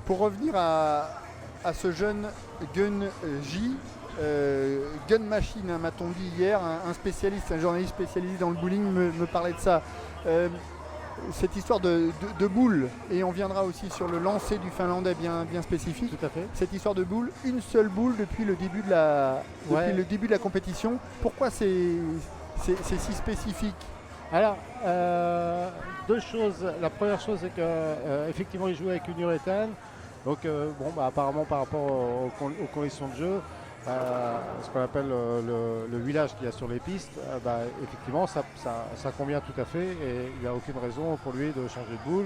Pour revenir à ce jeune Gun J, Gun Machine, hein, m'a-t-on dit hier, un spécialiste, un journaliste spécialisé dans le bowling me parlait de ça. Cette histoire de boule, et on viendra aussi sur le lancer du Finlandais bien spécifique. Tout à fait. Cette histoire de boule, une seule boule depuis le début de la compétition. Pourquoi c'est si spécifique? Alors, deux choses. La première chose, c'est qu'effectivement, il joue avec une uréthane. Donc, apparemment, par rapport aux conditions de jeu, ce qu'on appelle le huilage qu'il y a sur les pistes, effectivement, ça convient tout à fait et il n'y a aucune raison pour lui de changer de boule.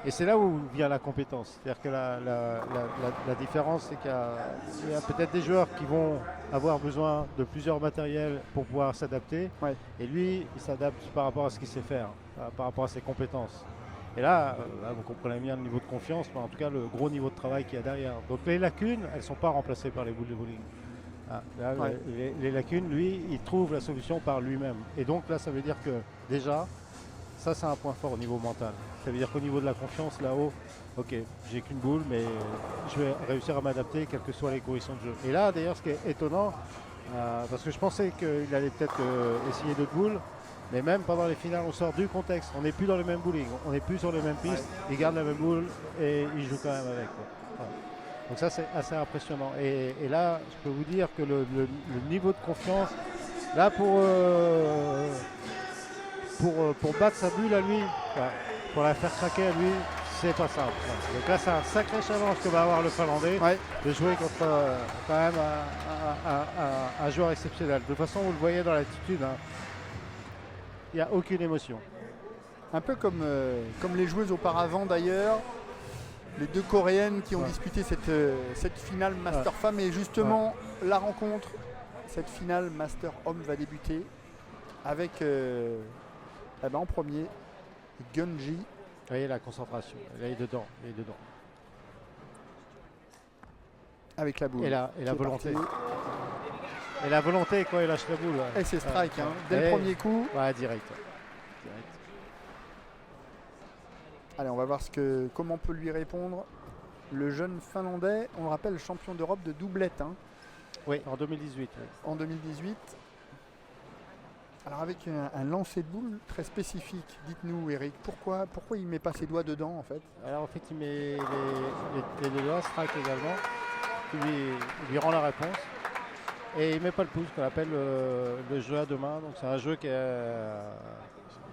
Et c'est là où vient la compétence. C'est-à-dire que la différence, c'est qu'il y a peut-être des joueurs qui vont avoir besoin de plusieurs matériels pour pouvoir s'adapter. Ouais. Et lui, il s'adapte par rapport à ce qu'il sait faire, par rapport à ses compétences. Et là, vous comprenez bien le niveau de confiance, mais en tout cas le gros niveau de travail qu'il y a derrière. Donc les lacunes, elles ne sont pas remplacées par les boules de bowling. Ouais. Les lacunes, lui, il trouve la solution par lui-même. Et donc là, ça veut dire que déjà, ça c'est un point fort au niveau mental. Ça veut dire qu'au niveau de la confiance, là-haut, ok, j'ai qu'une boule, mais je vais réussir à m'adapter, quelles que soient les conditions de jeu. Et là, d'ailleurs, ce qui est étonnant, parce que je pensais qu'il allait peut-être essayer d'autres boules, mais même pendant les finales, on sort du contexte. On n'est plus dans le même bowling, on n'est plus sur les mêmes pistes. Il garde la même boule et il joue quand même avec. Voilà. Donc ça, c'est assez impressionnant. Et là, je peux vous dire que le niveau de confiance, là, pour battre sa bulle à lui, pour la faire craquer à lui, c'est pas simple. Donc là, c'est un sacré challenge que va avoir le Finlandais de jouer contre quand même un joueur exceptionnel. De toute façon, vous le voyez dans l'attitude. Il n'y a aucune émotion. Un peu comme les joueuses auparavant d'ailleurs, les deux Coréennes qui ont disputé cette finale Master Femme. Et justement, la rencontre, cette finale Master Homme va débuter avec en premier Gunji. Vous voyez la concentration, là il est dedans, Avec la boule. Et la volonté. Et la volonté quand il lâche la boule. Et c'est strike, dès le premier coup. Ouais, direct. Allez, on va voir comment peut lui répondre le jeune Finlandais. On le rappelle, champion d'Europe de doublette. Oui, en 2018. Oui. En 2018. Alors avec un lancer de boule très spécifique. Dites-nous, Eric, pourquoi il ne met pas ses doigts dedans en fait? Alors en fait, il met les deux doigts, strike également. Il lui rend la réponse. Et il ne met pas le pouce, qu'on appelle le jeu à deux mains. Donc c'est un jeu qui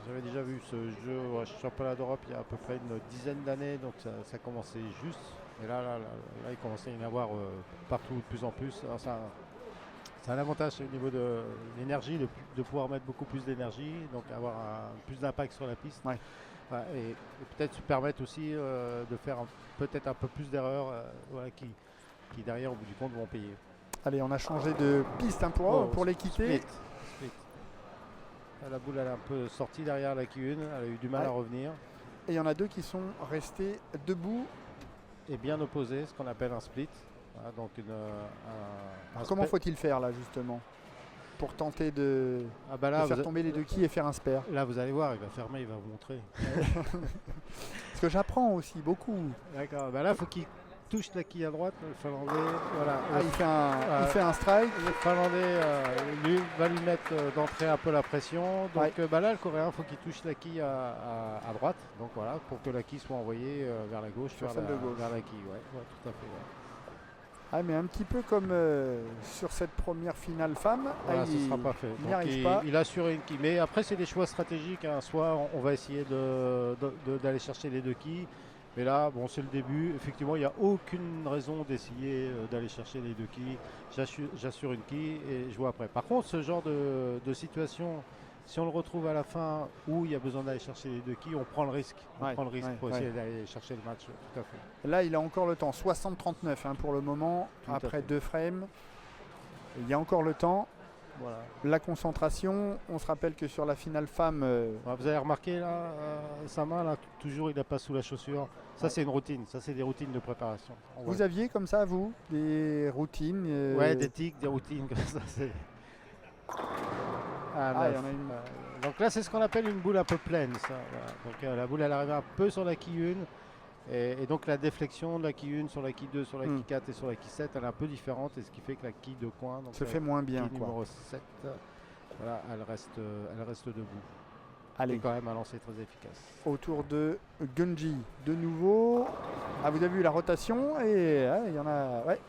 j'avais déjà vu ce jeu au championnat d'Europe il y a à peu près une dizaine d'années, donc ça commençait juste. Et là, il commençait à y en avoir partout de plus en plus. Alors, c'est un avantage au niveau de l'énergie, de pouvoir mettre beaucoup plus d'énergie, donc avoir plus d'impact sur la piste. Ouais. Et peut-être se permettre aussi de faire peut-être un peu plus d'erreurs qui derrière au bout du compte vont payer. Allez, on a changé de piste pour les quitter. Split. La boule elle est un peu sortie derrière la Q1, elle a eu du mal à revenir. Et il y en a deux qui sont restés debout. Et bien opposés, ce qu'on appelle un split. Voilà, donc comment faut-il faire là justement pour tenter de faire tomber les deux quilles et faire un spare? Là vous allez voir, il va fermer, il va vous montrer. Parce que j'apprends aussi beaucoup. D'accord, là il faut qu'il touche la quille à droite, le Finlandais. Voilà. Il fait un strike. Le Finlandais va lui mettre d'entrée un peu la pression. Donc là le Coréen, il faut qu'il touche la quille à droite. Donc voilà, pour que la quille soit envoyée vers la gauche, vers la quille. Ouais, tout à fait. Ouais. Mais un petit peu comme sur cette première finale femme. Voilà, ce ne sera pas fait. Il n'y arrive pas. Il assure une quille. Mais après, c'est des choix stratégiques. Soit on va essayer d'aller chercher les deux quilles. Mais là, c'est le début. Effectivement, il n'y a aucune raison d'essayer d'aller chercher les deux quilles. J'assure une quille et je vois après. Par contre, ce genre de situation, si on le retrouve à la fin où il y a besoin d'aller chercher les deux quilles, on prend le risque. Pour essayer d'aller chercher le match. Tout à fait. Là, il a encore le temps. 60-39 pour le moment. Après 2 frames. Il y a encore le temps. Voilà. La concentration, on se rappelle que sur la finale femme... Vous avez remarqué là, sa main, là, toujours il n'a pas sous la chaussure. Ça c'est une routine, ça c'est des routines de préparation. Vous aviez comme ça, vous, des routines des tics, des routines comme ça. Il y en a une. Donc là c'est ce qu'on appelle une boule un peu pleine. Ça, voilà. Donc la boule elle arrive un peu sur la quille 1 Et donc la déflexion de la quille 1 sur la quille 2, sur la quille Mm. 4 et sur la quille 7, elle est un peu différente, et ce qui fait que la quille de coin, donc Se la fait moins bien, quille quoi. numéro 7, voilà, elle reste debout. Allez. C'est quand même un lancer très efficace. Autour de Gunji de nouveau. Ah, vous avez vu la rotation et il y en a. Ouais.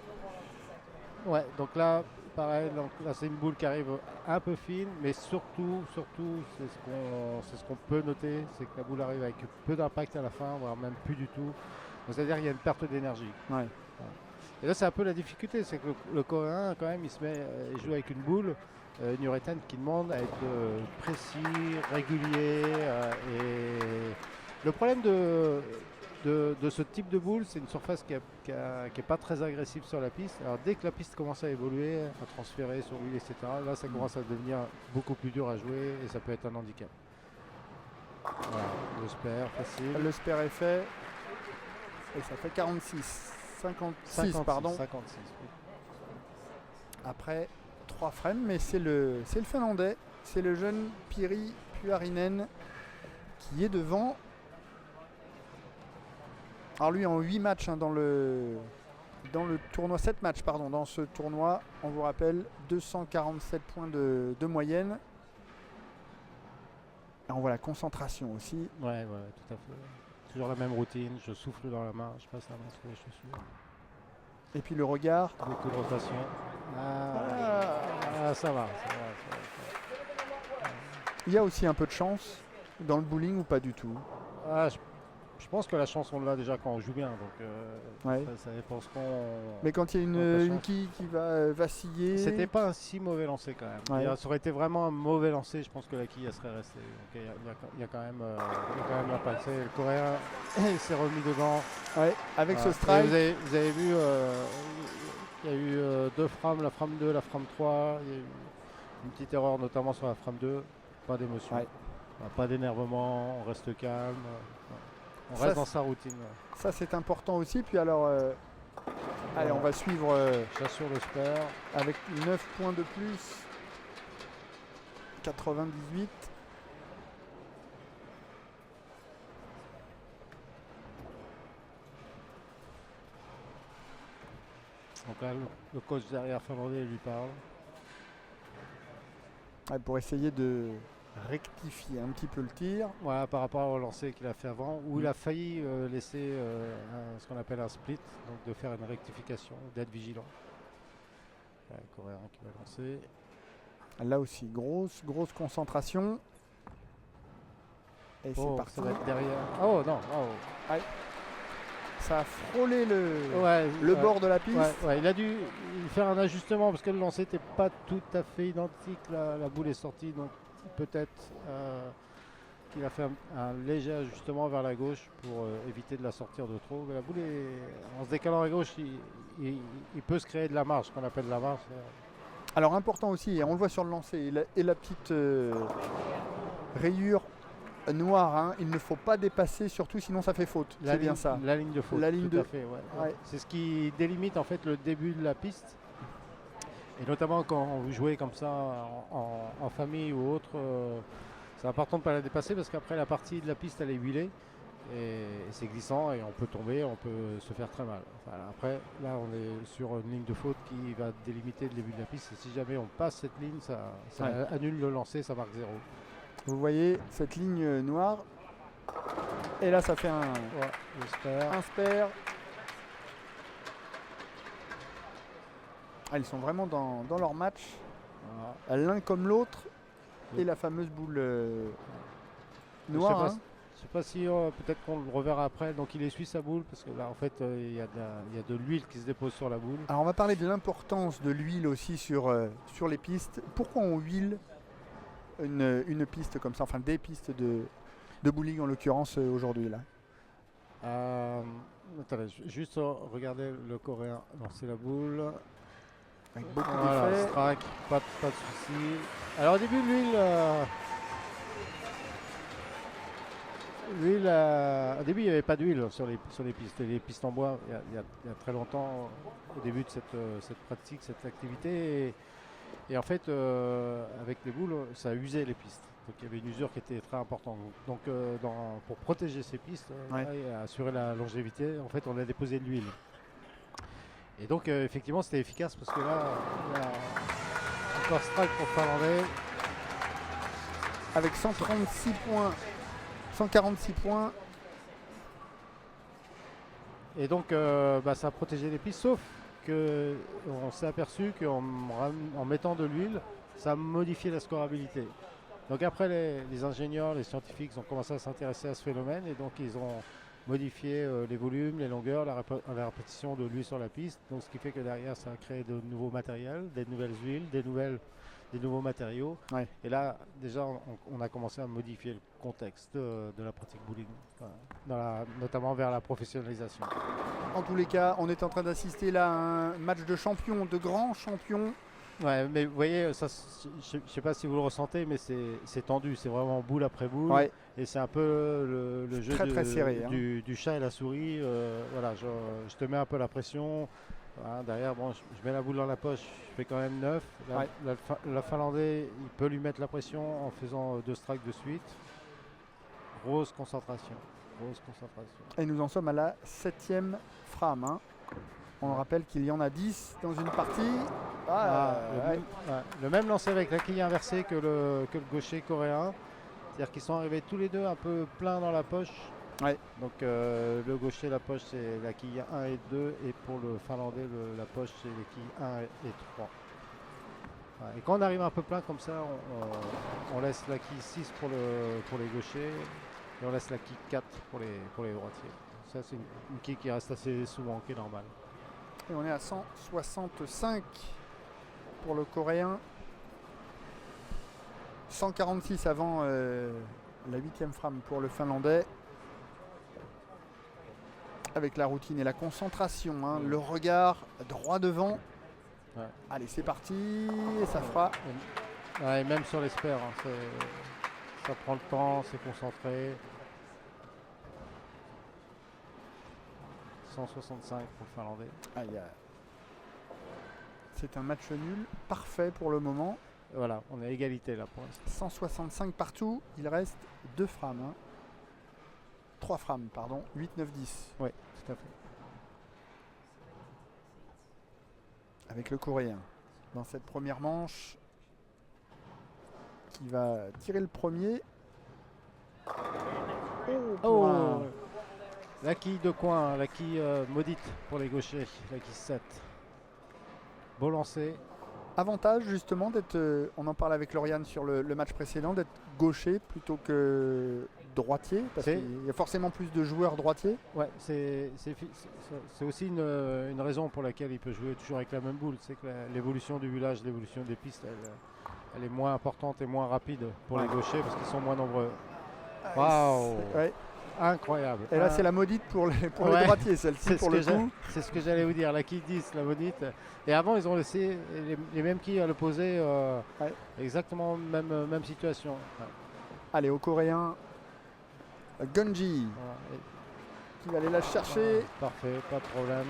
Ouais, donc là, pareil, donc là c'est une boule qui arrive un peu fine, mais surtout, c'est ce qu'on peut noter, c'est que la boule arrive avec peu d'impact à la fin, voire même plus du tout. Donc, c'est-à-dire qu'il y a une perte d'énergie. Ouais. Et là, c'est un peu la difficulté, c'est que le Coréen, quand même, il joue avec une boule, une uréthane qui demande à être précis, régulier. Et le problème de ce type de boule, c'est une surface qui est pas très agressive sur la piste. Alors dès que la piste commence à évoluer, à transférer sur l'huile, etc., là, ça commence à devenir beaucoup plus dur à jouer et ça peut être un handicap. Voilà, le spare, facile. Le spare est fait. Et ça fait 46. 56, pardon. 56, oui. Après 3 frames, mais c'est le Finlandais, c'est le jeune Piri Puarinen qui est devant. Alors lui en 8 matchs dans le tournoi, 7 matchs pardon, dans ce tournoi, on vous rappelle 247 points de moyenne. Et on voit la concentration aussi. Ouais, tout à fait. Toujours la même routine, je souffle dans la main, je passe la main sur les chaussures. Et puis le regard. Beaucoup de rotation. Ça va. Il y a aussi un peu de chance dans le bowling ou pas du tout? Je pense que la chance on l'a déjà quand on joue bien, donc Ouais. ça dépend ce qu'on. Mais quand il y a une quille qui va vaciller. C'était pas un si mauvais lancer quand même. Ouais. Ça aurait été vraiment un mauvais lancer, je pense que la quille elle serait restée. Donc il y a quand même l'impact. Le Coréen il s'est remis dedans. Ouais, avec ce strike. Vous avez vu, il y a eu 2 frames, la frame 2, la frame 3. Il y a eu une petite erreur notamment sur la frame 2. Pas d'émotion. Ouais. Pas d'énervement, on reste calme. On Ça, reste dans sa routine. Ça c'est important aussi. Puis alors, allez, on va suivre Chasse sur le spare. avec 9 points de plus. 98. Donc là, le coach derrière finlandais lui parle. Ouais, pour essayer de rectifier un petit peu le tir. Voilà, par rapport au lancer qu'il a fait avant, où il a failli laisser ce qu'on appelle un split, donc de faire une rectification, d'être vigilant. Le Coréen qui va lancer. Là aussi, grosse concentration. Et c'est parti. Ça va être derrière. Oh non, oh. Ça a frôlé le bord de la piste. Ouais, il a dû faire un ajustement parce que le lancer n'était pas tout à fait identique. La boule est sortie, donc peut-être qu'il a fait un léger ajustement vers la gauche pour éviter de la sortir de trop. Mais la boule, en se décalant à gauche, il peut se créer de la marge, ce qu'on appelle la marge. Alors important aussi, et on le voit sur le lancer, et la petite rayure noire, hein, il ne faut pas dépasser, surtout sinon ça fait faute. C'est bien ça. La ligne de faute. La ligne tout de... à fait, ouais. Ouais. C'est ce qui délimite en fait le début de la piste. Et notamment quand vous jouez comme ça en famille ou autre, c'est important de ne pas la dépasser parce qu'après la partie de la piste elle est huilée et c'est glissant et on peut tomber, on peut se faire très mal. Enfin, après là on est sur une ligne de faute qui va délimiter le début de la piste et si jamais on passe cette ligne, ça annule le lancer, ça marque 0. Vous voyez cette ligne noire et là ça fait un spare. Ils sont vraiment dans leur match, l'un comme l'autre, et la fameuse boule noire. Je sais pas si peut-être qu'on le reverra après. Donc il essuie sa boule parce que là en fait il y a de l'huile qui se dépose sur la boule. Alors on va parler de l'importance de l'huile aussi sur les pistes. Pourquoi on huile une piste comme ça, enfin des pistes de bowling en l'occurrence aujourd'hui là? Attendez, juste regarder le Coréen lancer la boule. Avec beaucoup d'effets. Strike, pas de soucis. Alors au début l'huile, au début il n'y avait pas d'huile sur les pistes. Les pistes en bois, il y a très longtemps, au début de cette pratique, cette activité. Et en fait, avec les boules, ça usait les pistes. Donc il y avait une usure qui était très importante. Donc pour protéger ces pistes et assurer la longévité, en fait, on a déposé de l'huile. Et donc effectivement, c'était efficace parce que là, il y a encore strike pour le Finlandais. Avec 136 points, 146 points. Et donc ça a protégé les pistes, sauf qu'on s'est aperçu qu'en mettant de l'huile, ça modifiait la scorabilité. Donc après, les ingénieurs, les scientifiques ont commencé à s'intéresser à ce phénomène et donc ils ont modifié les volumes, les longueurs, la répétition de l'huile sur la piste. Donc ce qui fait que derrière, ça a créé de nouveaux matériels, des nouvelles huiles, des nouveaux matériaux. Ouais. Et là, déjà, on a commencé à modifier le contexte de la pratique bowling, notamment vers la professionnalisation. En tous les cas, on est en train d'assister là à un match de champions, de grands champions. Ouais, mais vous voyez, ça, je ne sais pas si vous le ressentez, mais c'est tendu, c'est vraiment boule après boule. Ouais. Et c'est un peu le jeu très serré, du chat et la souris. Voilà, je te mets un peu la pression. Voilà, derrière, bon, je mets la boule dans la poche, je fais quand même 9. La Finlandais, il peut lui mettre la pression en faisant 2 strikes de suite. Grosse concentration. Et nous en sommes à la 7e frame. Hein. On rappelle qu'il y en a 10 dans une partie. Le même lancé avec la quille inversée que le gaucher coréen. C'est-à-dire qu'ils sont arrivés tous les deux un peu pleins dans la poche. Ouais. Donc le gaucher, la poche, c'est la quille 1 et 2. Et pour le finlandais, la poche, c'est les quilles 1 et 3. Ouais. Et quand on arrive un peu plein comme ça, on laisse la quille 6 pour les gauchers. Et on laisse la quille 4 pour les droitiers. Ça, c'est une quille qui reste assez souvent, qui est normale. Et on est à 165 pour le coréen. 146 avant la 8e frame pour le finlandais. Avec la routine et la concentration, hein, le regard droit devant. Ouais. Allez, c'est parti, et ça fera. Et même sur l'espère, hein, ça prend le temps, c'est concentré. 165 pour le finlandais. C'est un match nul, parfait pour le moment. Voilà, on est à égalité là pour l'instant. 165 partout, il reste 2 frames. Hein. 3 frames, pardon, 8, 9, 10. Oui, tout à fait. Avec le coréen dans cette première manche qui va tirer le premier. Oh, la quille de coin, la quille maudite pour les gauchers, la quille 7. Beau lancer. Avantage justement d'être, on en parlait avec Lauriane sur le match précédent, d'être gaucher plutôt que droitier, parce qu'il y a forcément plus de joueurs droitiers. Ouais, c'est aussi une raison pour laquelle il peut jouer toujours avec la même boule, c'est que l'évolution du village, l'évolution des pistes, elle est moins importante et moins rapide pour les gauchers parce qu'ils sont moins nombreux. Waouh, incroyable. Et là c'est la maudite pour les droitiers, celle-ci pour le coup. C'est ce que j'allais vous dire, la quille 10, la maudite. Et avant ils ont laissé les mêmes quilles à l'opposé, exactement même situation. Ouais. Allez, au coréen, Gunji qui va aller la chercher. Parfait, pas de problème.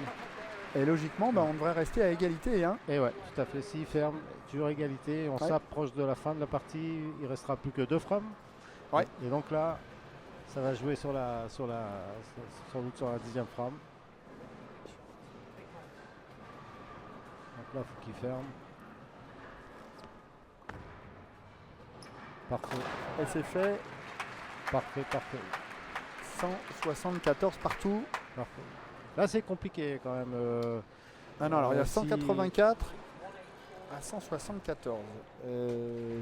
Et logiquement, on devrait rester à égalité. Hein. Et ouais, tout à fait. S'il ferme, toujours égalité. On s'approche de la fin de la partie. Il restera plus que 2 frames. Ouais. Et donc là, ça va jouer sans doute sur la 10e frame. Donc là, il faut qu'il ferme. Parfait. Et c'est fait. Parfait. 174 partout. Parfait. Là, c'est compliqué quand même. Alors il y a 184 à 174.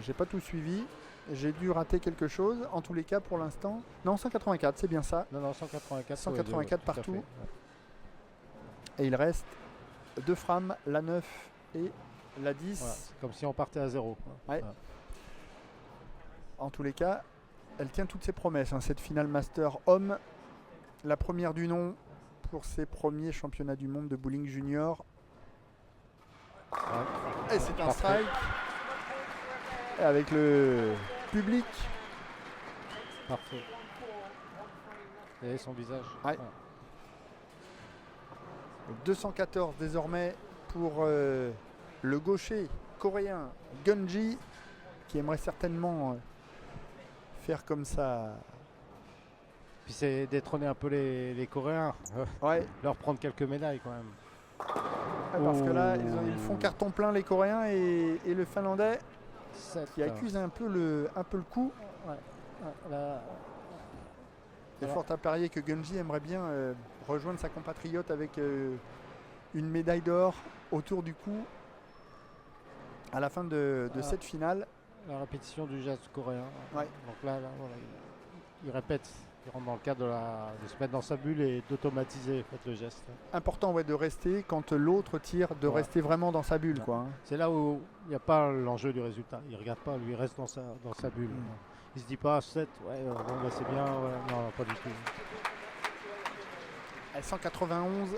J'ai pas tout suivi. J'ai dû rater quelque chose. En tous les cas, pour l'instant. Non, 184, c'est bien ça. Non, 184. 184 partout. Ouais. Et il reste 2 frames, la 9 et la 10. Voilà, comme si on partait à 0. Ouais. En tous les cas, elle tient toutes ses promesses. Hein, cette finale Master Homme, la première du nom pour ses premiers championnats du monde de bowling junior. Ouais. Et c'est un strike. Et avec le public. Parfait. Et son visage. Ouais. 214 désormais pour le gaucher coréen Gunji qui aimerait certainement faire comme ça. Puis c'est détrôner un peu les Coréens, Ouais, leur prendre quelques médailles quand même. parce que là, ils font carton plein les Coréens et le Finlandais qui accuse un peu le coup. Ouais, là, Il est fort à parier que Gunji aimerait bien rejoindre sa compatriote avec une médaille d'or autour du cou à la fin de cette finale. la répétition du geste coréen. Ouais. Donc là, voilà, il répète, il rentre dans le cadre de se mettre dans sa bulle et d'automatiser en fait, le geste. Important de rester quand l'autre tire, de rester vraiment dans sa bulle. Ouais. Quoi, hein. C'est là où il n'y a pas l'enjeu du résultat. Il ne regarde pas, lui il reste dans sa bulle. Il se dit pas 7, ouais, bon, bah, c'est bien, ouais. Non, pas du tout. 191,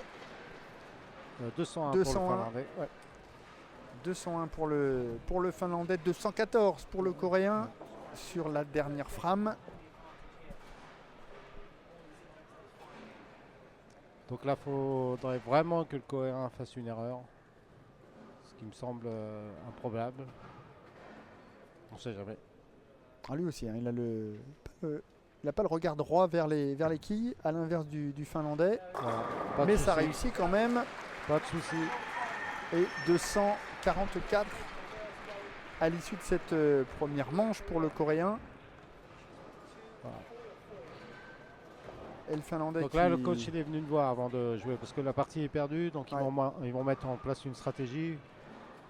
201 201. pour le Finlandais. Ouais. 201 pour le Finlandais, 214 pour le Coréen sur la dernière frame. Donc là, il faudrait vraiment que le Coréen fasse une erreur, ce qui me semble improbable. On ne sait jamais. Ah, lui aussi, hein, il n'a pas le regard droit vers les quilles, à l'inverse du Finlandais. Voilà. Pas de Mais ça souci. réussit quand même. Pas de souci. Et 244 à l'issue de cette première manche pour le Coréen. Voilà. Et le Finlandais Donc là, le coach il est venu me voir avant de jouer parce que la partie est perdue. Donc ils vont mettre en place une stratégie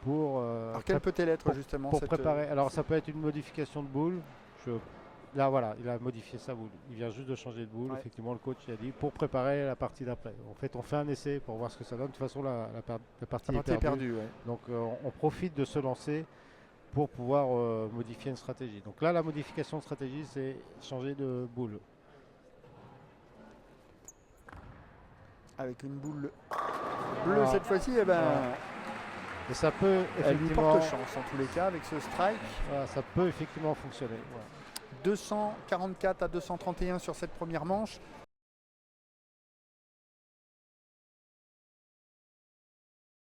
pour. Alors quelle peut-elle être justement pour cette, préparer. Alors ça peut être une modification de boule. Là voilà, il a modifié sa boule. Il vient juste de changer de boule. Ouais. Effectivement, le coach il a dit pour préparer la partie d'après. En fait, on fait un essai pour voir ce que ça donne. De toute façon, la partie est perdue. Ouais. Donc on profite de se lancer pour pouvoir modifier une stratégie. Donc là, la modification de stratégie, c'est changer de boule. Avec une boule bleue cette fois-ci, eh ben, et ça peut elle lui effectivement, porte chance en tous les cas avec ce strike. voilà, ça peut effectivement fonctionner. Ouais. 244 à 231 sur cette première manche.